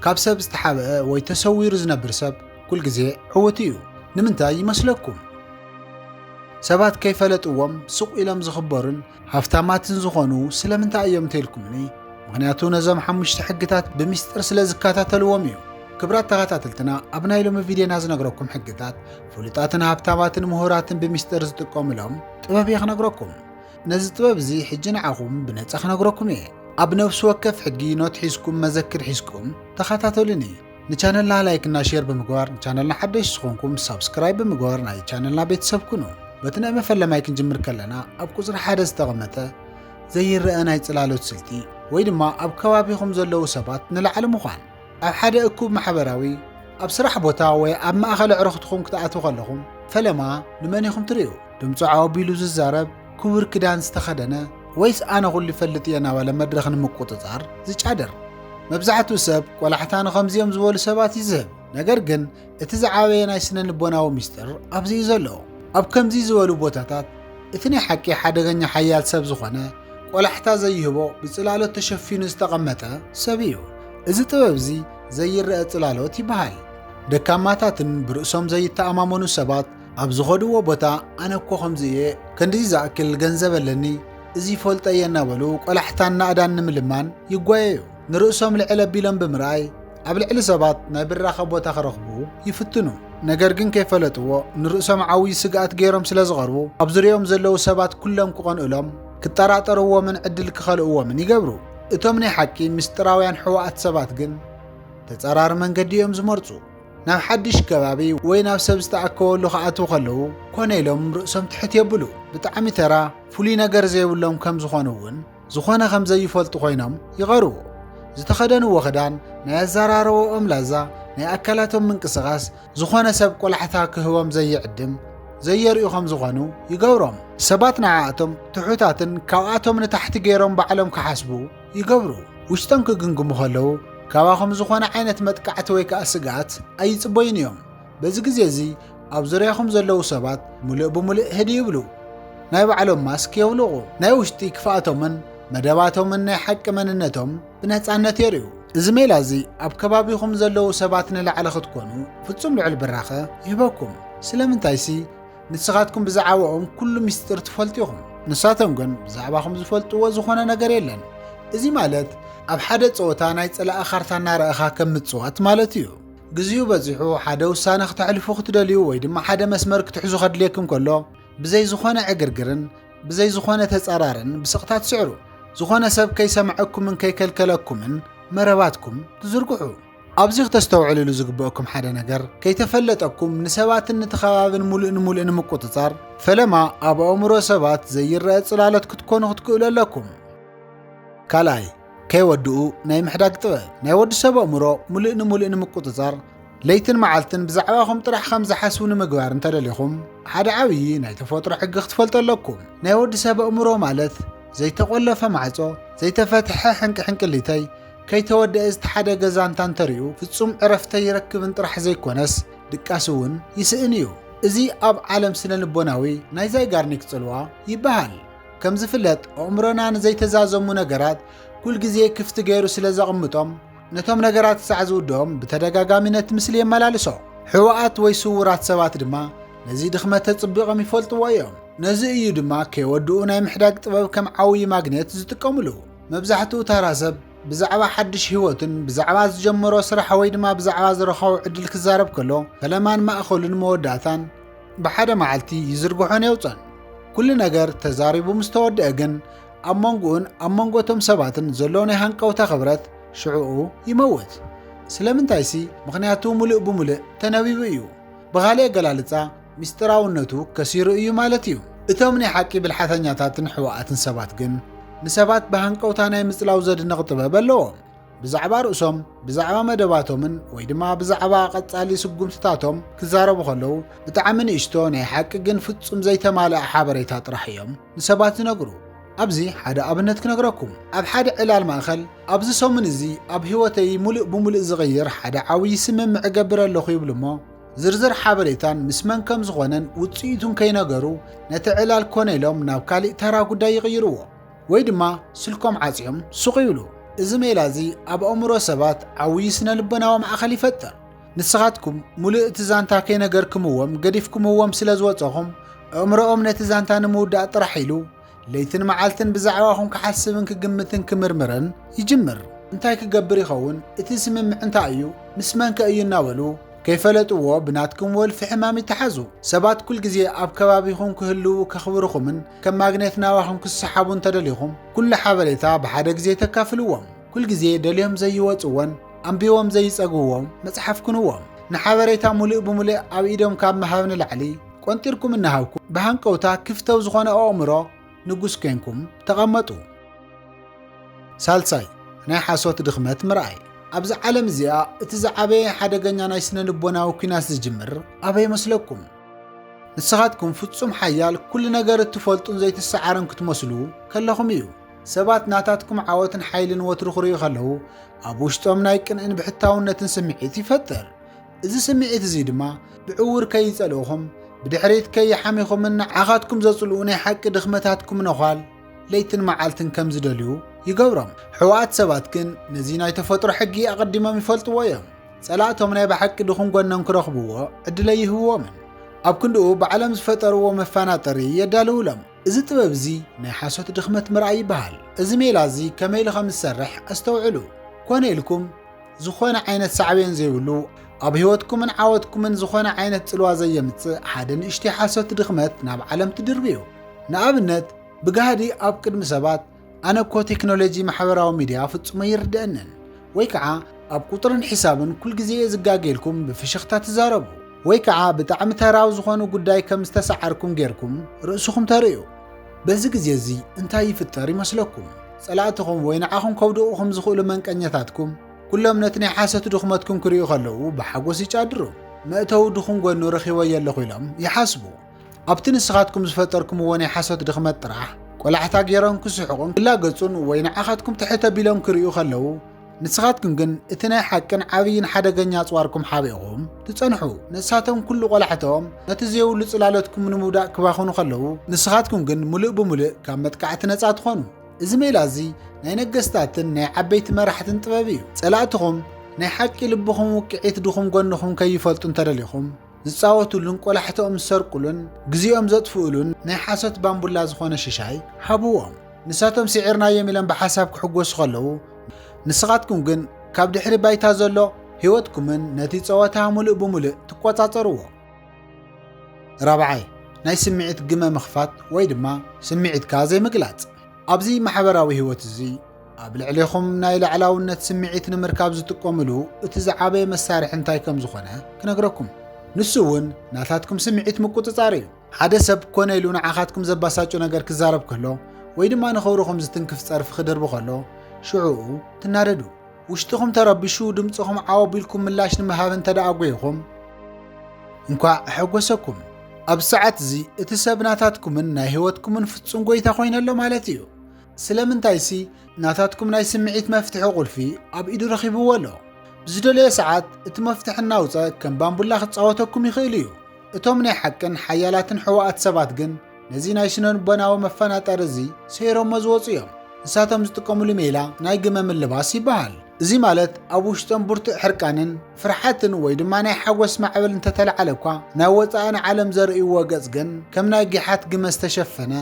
ካብ ሰብ ዝተሓበአ ወይ ተሰዊሩ ዝነብር ሰብ ኩል ግዜ ዕውት እዩ ንምንታይ ይመስለኩም ሰባት ከይፈለጥዎም ሱቕ ኢሎም ዝኽበሩን ሃፍታማትን ዝኾኑ ስለምንታይ እዮም ተልኩምኒ ምክንያቱ ነዞም 5 ሕግታት ብምስጥር ስለ ዝከታተልዎም እዩ ክብራት ተኸታተልትና ኣብ ናይ ሎሚ ቪድዮና ዝነግረኩም ሕግታት ፍሉጣትን ሃብታማትን ምሁራትን ብምስጥር ዝጥቀሙሎም ጥበብ ይኽነግረኩም ነዚ ጥበብ እዚ ሕጂ ንዓኹም ብነፃ ክነግረኩም እየ ኣብ ነፍሲ ወከፍ ሕጊ ኖት ሒዝኩም መዘክር ሒዝኩም ተኸታተሉኒ ንቻነልና ላይክ እና ሼር ብምግባር ቻነልና ሓደሽ ዝኾንኩም ሰብስክራይብ ብምግባር ናይ ቻነልና ቤተሰብ ኩኑ በቲ ናይ መፈለማይ ክንጅምር ከለና ኣብ ቁፅሪ 1 ዝተቐመጠ ዘይረአ ናይ ጽላሎት ስልቲ ወይ ድማ ኣብ ከባቢኹም ዘለዉ ሰባት ንላዕሊ ምዃን ኣብ ሓደ እኩብ ማሕበራዊ ኣብ ስራሕ ቦታ ወይ ኣብ ማእኸል ዕረኽትኩም ክትኣትዉ ከለኹም ፈለማ ንመን ኢኹም ትርእዩ ድምፁ ዓወቢሉ ዝዛረብ ክቡር ክዳን ዝተኸደነ ወይስ ኣነ ኩሉ ይፈልጥ እየ ናበለ መድረኽ ንምቁፅጻር ዝጫደር መብዛሕትኡ ሰብ ቆላሕታ ንኸምዚኦም ዝበሉ ሰባት ይዝህብ ነገር ግን እቲ ዝዓበየ ናይ ስነ ልቦናዊ ምስጢር ኣብዚ እዩ ዘሎ ኣብ ከምዚ ዝበሉ ቦታታት እቲ ናይ ሓቂ ሓደገኛ ሓያል ሰብ ዝኾነ ቆላሕታ ዘይህቦ ብጽላሎት ተሸፊኑ ዝተቐመጠ ሰብ እዩ እዚ ጥበብ እዚ ዘይረአ ጽላሎት ይበሃል ደካማታትን ብርእሶም ዘይተኣማመኑ ሰባት ኣብ ዝኸድዎ ቦታ ኣነ እኮ ከምዚ እየ ክንዲ ዝኣክል ገንዘብ ኣለኒ እዚ ፈልጠ እየ እናበሉ ቆላሕታን ናእዳን ንምልማን ይጓየዩ ንርእሶም ልዕል ኣቢሎም ብምርኣይ ኣብ ልዕሊ ሰባት ናይ ብራኸ ቦታ ክረኽቡ ይፍትኑ ነገር ግን ከይፈለጥዎ ንርእሶም ዓብዪ ስግኣት ገይሮም ስለ ዝቐርቡ ኣብ ዙርዮም ዘለዉ ሰባት ኩሎም ክቐንኡሎም ክጠራጠርዎምን ዕድል ክኸልእዎምን ይገብሩ እቶም ናይ ሓቂ ምስጢራውያን ሕዋኣት ሰባት ግን ተጸራሪ መንገዲ እዮም ዝመርፁ ናብ ሓድሽ ከባቢ ወይ ናብ ሰብ ዝተኣከበሉ ክኣትዉ ከለዉ ኮነ ኢሎም ርእሶም ትሕት የብሉ ብጣዕሚ ተራ ፍሉይ ነገር ዘይብሎም ከም ዝኾኑ እውን ዝኾነ ከም ዘይፈልጡ ኮይኖም ይቐርቡ ዝተኸደንዎ ክዳን ናይ ኣዘራርቦኦም ላዛ ናይ ኣካላቶም ምንቅስቓስ ዝኾነ ሰብ ቆላሕታ ክህቦም ዘይዕድም ዘየርእዩ ከም ዝኾኑ ይገብሮም ሰባት ንዓኣቶም ትሑታትን ካብኣቶም ንታሕቲ ገይሮም ባዕሎም ክሓስቡ ይገብሩ ውሽጦም ክግምግሙ ከለዉ ካባኹም ዝኾነ ዓይነት መጥቃዕቲ ወይ ከዓ ስግኣት ኣይጽበዩን እዮም በዚ ግዜ እዚ ኣብ ዙርያኹም ዘለዉ ሰባት ሙሉእ ብምሉእ ህድ ይብሉ ናይ ባዕሎም ማስክ የውልቑ ናይ ውሽጢ ክፍኣቶምን መደባቶምን ናይ ሓቂ መንነቶም ብነፃነት የርእዩ እዚ ሜላ እዚ ኣብ ከባቢኹም ዘለዉ ሰባት ንላዕሊ ክትኮኑ ፍጹም ልዕል ብራኸ ይህበኩም ስለምንታይ ሲ ንስኻትኩም ብዛዕባኦም ኩሉ ምስጢር ትፈልጡ ኢኹም ንሳቶም ግን ብዛዕባኹም ዝፈልጥዎ ዝኾነ ነገር የለን እዚ ማለት ኣብ ሓደ ፀወታ ናይ ፀላእ ካርታ እናረኣኻ ከም ምፅዋት ማለት እዩ ግዜኡ በፂሑ ሓደ ውሳነ ክትሕልፉ ክትደልዩ ወይ ድማ ሓደ መስመር ክትሕዙ ከድልየኩም ከሎ ብዘይ ዝኾነ ዕግርግርን ብዘይ ዝኾነ ተፀራርን ብስቕታት ትስዕሩ ዝኾነ ሰብ ከይሰምዐኩምን ከይከልከለኩምን መረባትኩም ትዝርግሑ ኣብዚ ክተስተውዕልሉ ዝግብአኩም ሓደ ነገር ከይተፈለጠኩም ንሰባትን ንተኸባብን ሙሉእ ንምቁፅጻር ፈለማ ኣብ ኣእምሮ ሰባት ዘይረአ ጽላሎት ክትኮኑ ክትክእሉ ኣለኩም ካልኣይ ከይወድኡ ናይ ምሕዳግ ጥበብ ናይ ወዲ ሰብ ኣእምሮ ሙሉእ ንምቁፅጻር ለይትን መዓልትን ብዛዕባኹም ጥራሕ ከም ዝሓስቡ ንምግባር እንተደሊኹም ሓደ ዓብዪ ናይ ተፈጥሮ ሕጊ ክትፈልጡ ኣለኩም ናይ ወዲ ሰብ ኣእምሮ ማለት ዘይተቖለፈ ማዕጾ ዘይተፈትሐ ሕንቅሕንቅሊተይ ከይተወድአ ዝተሓደ ገዛንታ እንተርእዩ ፍጹም ዕረፍተ ይረክብን ጥራሕ ዘይኮነስ ድቃስ እውን ይስእን እዩ እዚ ኣብ ዓለም ስነ ልቦናዊ ናይ ዛይጋርኒክ ጽልዋ ይበሃል ከም ዝፍለጥ ኣእምሮና ንዘይተዛዘሙ ነገራት ኩል ግዜ ክፍቲ ገይሩ ስለ ዘቕምጦም ነቶም ነገራት ሳዕ ዝውድኦም ብተደጋጋሚነት ምስሊ የመላልሶ ሕዋኣት ወይ ስውራት ሰባት ድማ ነዚ ድኽመት ተጽቢቖም ይፈልጥዎ እዮም ነዚ እዩ ድማ ከይወድኡ ናይ ምሕዳግ ጥበብ ከም ዓብዪ ማግኔት ዝጥቀሙሉ መብዛሕትኡ ተራ ሰብ ብዛዕባ ሓድሽ ህይወትን ብዛዕባ ዝጀመሮ ስራሕ ወይ ድማ ብዛዕባ ዝረኸቡ ዕድል ክዛረብ ከሎ ፈለማን ማእኸሉን መወዳእታን ብሓደ መዓልቲ ይዝርግሖን የውፀን ኩሉ ነገር ተዛሪቡ ምስ ተወድአ ግን ኣብ መንጎኡን ኣብ መንጎቶም ሰባትን ዘሎ ናይ ሃንቀውታ ኽብረት ሽዑኡ ይመውት ስለምንታይ ሲ ምኽንያቱ ሙሉእ ብምሉእ ተነቢቡ እዩ ብኻልእ ኣገላልጻ ምስጢራውነቱ ከሲሩ እዩ ማለት እዩ እቶም ናይ ሓቂ ብልሓተኛታትን ሕዋኣትን ሰባት ግን ንሰባት ብሃንቀውታ ናይ ምጽላው ዘድንቕ ጥበብ ኣለዎም ብዛዕባ ርእሶም ብዛዕባ መደባቶምን ወይ ድማ ብዛዕባ ቐጻሊ ስጉምትታቶም ክዛረቡ ከለዉ ብጣዕሚ ንእሽቶ ናይ ሓቂ ግን ፍጹም ዘይተማልአ ሓበሬታ ጥራሕ እዮም ንሰባት ዝነግሩ ኣብዚ ሓደ ኣብነት ክነግረኩም ኣብ ሓደ ዕላል ማእኸል ኣብዚ ሰሙን እዚ ኣብ ህይወተይ ሙሉእ ብምሉእ ዝቕይር ሓደ ዓብዪ ስምምዕ ገብር ኣለኹ ይብሉ እሞ ዝርዝር ሓበሬታን ምስ መን ከም ዝኾነን ውፅኢቱን ከይነገሩ ነቲ ዕላል ኮነ ኢሎም ናብ ካሊእ ተራ ጉዳይ ይቕይርዎ ወይ ድማ ስልኮም ዓፂዮም ሱቕ ይብሉ እዚ ሜላ እዚ ኣብ ኣእምሮ ሰባት ዓብዪ ስነ ልቦናዊ ማእኸል ይፈጥር። ንስኻትኩም ሙሉእ እቲ ዛንታ ከይነገርክምዎም ገዲፍኩምዎም ስለ ዝወፀኹም ኣእምሮኦም ነቲ ዛንታ ንምውዳእ ጥራሕ ኢሉ ለይትን መዓልትን ብዛዕባኹም ክሓስብን ክግምትን ክምርምርን ይጅምር። እንታይ ክገብር ይኸውን? እቲ ስምምዕ እንታይ እዩ? ምስ መንከ እዩ እናበሉ ከይፈለጥዎ ብናትኩም ወልፊ ሕማም ይተሓዙ። ሰባት ኩል ግዜ ኣብ ከባቢኹም ክህልው ከኽብርኹምን ከም ማግኔት ናባኹም ክሰሓቡ እንተደሊኹም ኩሉ ሓበሬታ ብሓደ ግዜ ተካፍልዎም። ኩል ግዜ ደልዮም ዘይወፅዎን ኣንቢቦም ዘይፀግብዎም መፅሓፍ ኩንዎም። ንሓበሬታ ሙሉእ ብሙሉእ ኣብ ኢዶም ካብ ምሃብ ንላዕሊ ቆንጢርኩም እናሃብኩም ብሃንቀውታ ክፍተው ዝኾነ ኣእምሮ ንጉስ ኮይንኩም ተቐመጡ። ሳልሳይ ናይ ሓሶት ድኽመት ምርኣይ። ኣብዚ ዓለም እዚኣ እቲ ዝዓበየ ሓደገኛ ናይ ስነ ልቦናዊ ኩናት ዝጅምር ኣበይ መስለኩም? ንስኻትኩም ፍጹም ሓያል ኩሉ ነገር እትፈልጡን ዘይትሰዓርን ክትመስሉ ከለኹም እዩ። ሰባት ናታትኩም ዓወትን ሓይልን ወትሪ ክርእዩ ከለዉ ኣብ ውሽጦም ናይ ቅንዕን ብሕታውነትን ስምዒት ይፈጥር። እዚ ስምዒት እዚ ድማ ብዕውር ከይጸልእኹም ብድሕሪት ከይሓሚኹምን ዓኻትኩም ዘጽልኡ ናይ ሓቂ ድኽመታትኩም ነዃል ለይትን መዓልትን ከም ዝደልዩ ይገብሮም። ሕዋኣት ሰባት ግን ነዚ ናይ ተፈጥሮ ሕጊ ኣቐዲሞም ይፈልጥዎ እዮም። ጸላእቶም ናይ ብሓቂ ድኹም ጎኖም ክረኽብዎ ዕድለ ይህብዎምን ኣብ ክንድኡ ብዓለም ዝፈጠርዎ መፈናጠሪ የዳልውሎም። እዚ ጥበብ እዚ ናይ ሓሶት ድኽመት ምርኣይ ይበሃል። እዚ ሜላ እዚ ከመይ ኢሉ ከም ዝሰርሕ ኣስተውዕሉ። ኮነ ኢልኩም ዝኾነ ዓይነት ሳዕቤን ዘይብሉ ኣብ ህይወትኩምን ዓወትኩምን ዝኾነ ዓይነት ጽልዋ ዘየምጽእ ሓደ ንእሽተይ ሓሶት ድኽመት ናብ ዓለም ትድርብዩ። ንኣብነት ብጋህዲ ኣብ ቅድሚ ሰባት ኣነ እኮ ቴክኖሎጂ ማሕበራዊ ሚድያ ፍጹመ ይርድአንን ወይ ከዓ ኣብ ቁጥርን ሒሳብን ኩል ግዜ ዝጋጌልኩም ብፍሽኽታ ትዛረቡ ወይ ከዓ ብጣዕሚ ተራው ዝኾኑ ጉዳይ ከም ዝተሰዓርኩም ጌርኩም ርእስኹም ተርእዩ። በዚ ግዜ እዚ እንታይ ይፍጠር ይመስለኩም? ጸላእትኹም ወይ ንዓኹም ከውድቑኹም ዝኽእሉ መንቀኛታትኩም ኩሎም ነቲ ናይ ሓሶት ድኽመትኩም ክርእዩ ከለዉ ብሓጎስ ይጫድሩ። መእተዊ ድኹም ጎኑ ረኺቦ ኣለኹ ኢሎም ይሓስቡ። ኣብቲ ንስኻትኩም ዝፈጠርኩምዎ ናይ ሓሶት ድኽመት ጥራሕ ቆላሕታ ገይሮም ክስሕቑን ክላገጹን ወይ ንዓኻትኩም ትሕተ ቢሎም ክርእዩ ከለዉ ንስኻትኩም ግን እቲ ናይ ሓቅን ዓብይን ሓደገኛ ኣጽዋርኩም ሓቢእኹም ትጸንሑ። ንሳቶም ኩሉ ቆላሕቶኦም ነቲ ዘይብሉ ጽላለትኩም ንምውዳእ ክባኽኑ ከለዉ ንስኻትኩም ግን ሙሉእ ብሙሉእ ካብ መጥቃዕቲ ነጻ ትኾኑ። እዚ ሜላ እዚ ናይ ነገስታትን ናይ ዓበይቲ መራሕትን ጥበብ እዩ። ጸላእትኹም ናይ ሓቂ ልብኹም ውቅዒት ድኹም ጎንኹም ከይፈልጡ እንተደሊኹም ዝፃወቱሉን ቆላሕቶኦም ዝሰርቁሉን ግዜኦም ዘጥፍኡሉን ናይ ሓሶት ባምቡላ ዝኾነ ሽሻይ ሃብዎም። ንሳቶም ስዒርናዮም ኢሎም ብሓሳብ ክሕጎሱ ከለዉ ንስኻትኩም ግን ካብ ድሕሪ ባይታ ዘሎ ህይወትኩምን ነቲ ፀወታ ሙሉእ ብሙሉእ ትቆጻጸርዎ። ራብዓይ ናይ ስምዒት ግመ ምኽፋት ወይ ድማ ስምዒትካ ዘይምግላጽ። ኣብዚ ማሕበራዊ ህይወት እዚ ኣብ ልዕሊኹም ናይ ላዕላውነት ስምዒት ንምርካብ ዝጥቀምሉ እቲ ዝዓበየ መሳርሒ እንታይ ከም ዝኾነ ክነግረኩም። ንሱ እውን ናታትኩም ስምዒት ምቁፅጻር እዩ። ሓደ ሰብ ኮነ ኢሉ ንዓኻትኩም ዘባሳጩ ነገር ክዛረብ ከሎ ወይ ድማ ንኽብርኹም ዝትንክፍ ፀርፊ ክደርቢ ከሎ ሽዑኡ ትናደዱ። ውሽጥኹም ተረቢሹ ድምፅኹም ዓወቢልኩም ምላሽ ንምሃብ እንተደኣ ጐይኹም እንኳዕ ኣሐጐሰኩም። ኣብ ሰዓት እዚ እቲ ሰብ ናታትኩምን ናይ ህይወትኩምን ፍጹም ጐይታ ኾይነሎ ማለት እዩ። ስለምንታይ ሲ ናታትኩም ናይ ስምዒት መፍትሒ ቁልፊ ኣብ ኢዱ ረኺብዎ ኣሎ። ብዝደለየ ሰዓት እቲ መፍትሒ እናውፀ ከም ባምቡላ ክፃወተኩም ይኽእል እዩ። እቶም ናይ ሓቅን ሓያላትን ሕዋኣት ሰባት ግን ነዚ ናይ ስነ ልቦናዊ መፈናጠሪ እዚ ሰይሮሞ ዝወፁ እዮም። ንሳቶም ዝጥቀሙሉ ሜላ ናይ ግመ ምልባስ ይበሃል። እዚ ማለት ኣብ ውሽጦም ብርቱዕ ሕርቃንን ፍርሓትን ወይ ድማ ናይ ሓጎስ ማዕበል እንተተለዓለ እኳ ናብ ወፃእን ዓለም ዘርእይዎ ገጽ ግን ከም ናይ ጊሓት ግመ ዝተሸፈነ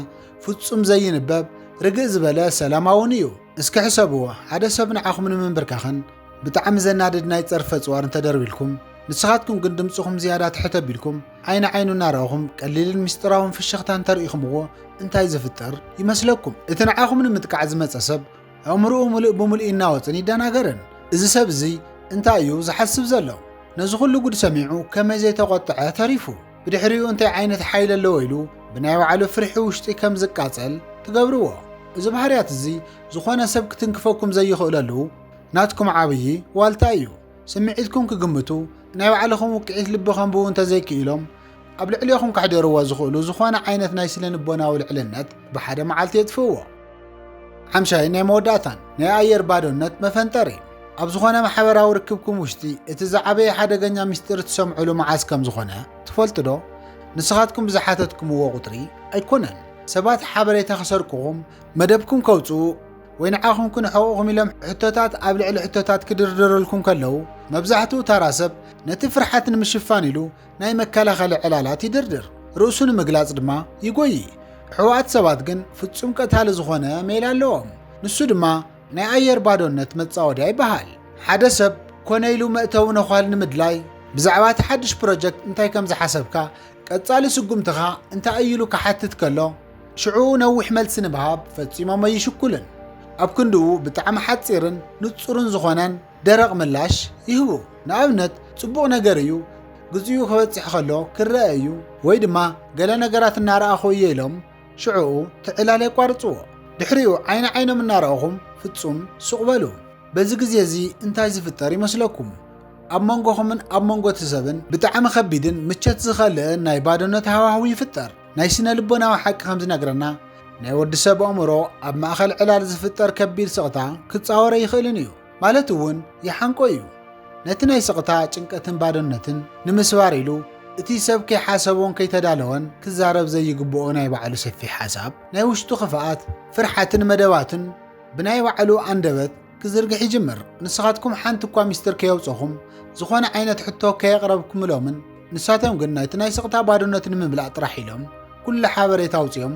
ፍጹም ዘይንበብ ርግእ ዝበለ ሰላማውን እዩ። እስኪ ሕሰብዎ ሓደ ሰብ ንዓኹም ንምንብርካኽን ብጣዕሚ ዘናድድ ናይ ፀርፈ ጽዋር እንተደርቢልኩም ንስኻትኩም ግን ድምፅኹም ዝያዳ ትሕተ ቢልኩም ዓይኒ ዓይኑ እናረኣኹም ቀሊልን ምስጢራውን ፍሽኽታ እንተርእኹምዎ እንታይ ዝፍጠር ይመስለኩም? እቲ ንዓኹም ንምጥቃዕ ዝመፀ ሰብ ኣእምሮኡ ሙሉእ ብሙሉእ ይናወፅን ይደናገርን። እዚ ሰብ እዚ እንታይ እዩ ዝሓስብ ዘሎ? ነዚ ኩሉ ጉድ ሰሚዑ ከመይ ዘይተቆጥዐ ተሪፉ ብድሕሪኡ እንታይ ዓይነት ሓይሊ ኣለዎ ኢሉ ብናይ ባዕሉ ፍርሒ ውሽጢ ከም ዝቃፀል ትገብርዎ። እዚ ባህርያት እዚ ዝኾነ ሰብ ክትንክፈኩም ዘይኽእለሉ ናትኩም ዓብዪ ዋልታ እዩ። ስምዒትኩም ክግምቱ ናይ ባዕልኹም ውቅዒት ልቢ ኸንብቡ እንተዘይክኢሎም ኣብ ልዕሊኹም ካሕደርዎ ዝኽእሉ ዝኾነ ዓይነት ናይ ስነ ልቦናዊ ልዕልነት ብሓደ መዓልቲ የጥፍእዎ። ሓምሻይ ናይ መወዳእታን ናይ ኣየር ባዶነት መፈንጠሪ። ኣብ ዝኾነ ማሕበራዊ ርክብኩም ውሽጢ እቲ ዝዓበየ ሓደገኛ ምስጢር ትሰምዑሉ መዓዝ ከም ዝኾነ ትፈልጡ ዶ? ንስኻትኩም ብዝሓተትኩምዎ ቁጥሪ ኣይኮነን። ሰባት ሓበሬታ ክሰርቅኹም መደብኩም ከውፅኡ ወይንዓኹም ክንሕቁኹም ኢሎም ሕቶታት ኣብ ልዕሊ ሕቶታት ክድርድረልኩም ከለዉ መብዛሕትኡ ታራሰብ ነቲ ፍርሓት ንምሽፋን ኢሉ ናይ መከላኸሊ ዕላላት ይድርድር፣ ርእሱ ንምግላጽ ድማ ይጎይ። ሕወሓት ሰባት ግን ፍጹም ቀታሊ ዝኾነ ሜል ኣለዎም። ንሱ ድማ ናይ ኣየር ባዶነት መጻወድያ ይበሃል። ሓደ ሰብ ኮነ ኢሉ መእተዊ ነዃል ንምድላይ ብዛዕባ እቲ ሓድሽ ፕሮጀክት እንታይ ከም ዝሓሰብካ ቀጻሊ ስጉምትኻ እንታይ ኢሉ ክሓትት ከሎ ሽዑ ነዊሕ መልሲ ንምሃብ ፈጺሞም ኣይሽኩልን። ኣብ ክንድኡ ብጣዕሚ ሓጺርን ንጹርን ዝኾነን ደረቕ ምላሽ ይህቡ። ንኣብነት ጽቡቕ ነገር እዩ፣ ግዜኡ ክበጽሕ ከሎ ክረአ እዩ፣ ወይ ድማ ገለ ነገራት እናረኣኹ እየ ኢሎም ሽዑኡ ትዕላል የቋርጽዎ። ድሕሪኡ ዓይኖም እናረኣኹም ፍጹም ሱቕ በሉ። በዚ ግዜ እዚ እንታይ ዝፍጠር ይመስለኩም? ኣብ መንጎኹምን ኣብ መንጎ እቲ ሰብን ብጣዕሚ ከቢድን ምቸት ዝኸልእን ናይ ባዶነት ሃዋህው ይፍጠር። ናይ ስነ ልቦናዊ ሓቂ ከም ዝነግረና ናይ ወዲ ሰብ ኣእምሮ ኣብ ማእኸል ዕላል ዝፍጠር ከቢድ ስቕታ ክጻወረ ይኽእልን እዩ ማለት እውን ይሓንቆ እዩ። ነቲ ናይ ስቕታ ጭንቀትን ባዶነትን ንምስባር ኢሉ እቲ ሰብ ከይሓሰቦን ከይተዳለወን ክዛረብ ዘይግብኦ ናይ ባዕሉ ሰፊሕ ሓሳብ ናይ ውሽጡ ክፍኣት ፍርሓትን መደባትን ብናይ ባዕሉ ኣንደበት ክዝርግሕ ይጅምር። ንስኻትኩም ሓንቲ እኳ ሚስጥር ከየውፀኹም ዝኾነ ዓይነት ሕቶ ከየቕረብኩምሎምን ንሳቶም ግን ናይቲ ናይ ስቕታ ባዶነት ንምምላእ ጥራሕ ኢሎም ኩሉ ሓበሬታ ኣውፅኦም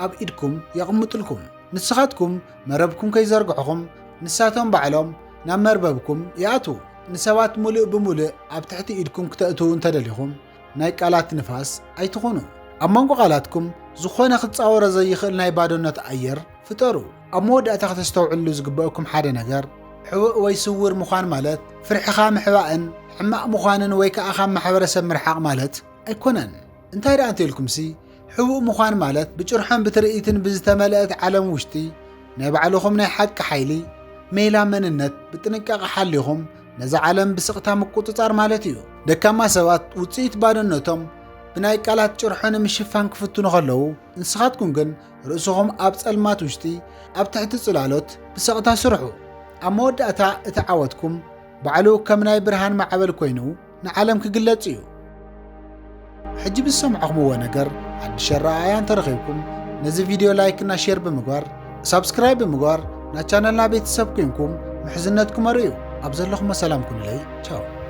ኣብ ኢድኩም የቕምጡልኩም። ንስኻትኩም መረብኩም ከይዘርግሑኹም ንሳቶም ባዕሎም ናብ መርበብኩም ይኣትዉ። ንሰባት ሙሉእ ብሙሉእ ኣብ ትሕቲ ኢድኩም ክተእትዉ እንተደሊኹም ናይ ቃላት ንፋስ ኣይትኾኑ። ኣብ መንጎ ቃላትኩም ዝኾነ ክጻወረ ዘይኽእል ናይ ባዶነት ኣየር ፍጠሩ። ኣብ መወዳእታ ከተስተውዕሉ ዝግበአኩም ሓደ ነገር ሕውእ ወይ ስውር ምዃን ማለት ፍርሕኻ ምሕባእን ሕማቕ ምዃንን ወይ ከዓ ካብ ማሕበረሰብ ምርሓቕ ማለት ኣይኮነን። እንታይ ደኣ እንተኢልኩም ሲ ሕውእ ምዃን ማለት ብጭርሖን ብትርኢትን ብዝተመልአት ዓለም ውሽጢ ናይ ባዕልኹም ናይ ሓቂ ሓይሊ ሜላ መንነት ብጥንቃቐ ሓሊኹም ነዚ ዓለም ብስቕታ ምቁፅጻር ማለት እዩ። ደካማ ሰባት ውፅኢት ባዶነቶም ብናይ ቃላት ጭርሖ ንምሽፋን ክፍትኑ ከለዉ ንስኻትኩም ግን ርእስኹም ኣብ ጸልማት ውሽጢ ኣብ ትሕቲ ጽላሎት ብስቕታ ስርሑ። ኣብ መወዳእታ እቲ ዓወትኩም ባዕሉ ከም ናይ ብርሃን ማዕበል ኮይኑ ንዓለም ክግለጽ እዩ። ሕጂ ብሰምዐኹምዎ ነገር ሓድሽ ኣረኣእያ እንተረኺብኩም ነዚ ቪድዮ ላይክ እና ሼር ብምግባር ሳብስክራይብ ብምግባር ናብ ቻነልና ቤተሰብ ኮይንኩም ምሕዝነትኩም ኣርእዩ። ኣብ ዘለኹም ሰላም ኩንለይ ቻው።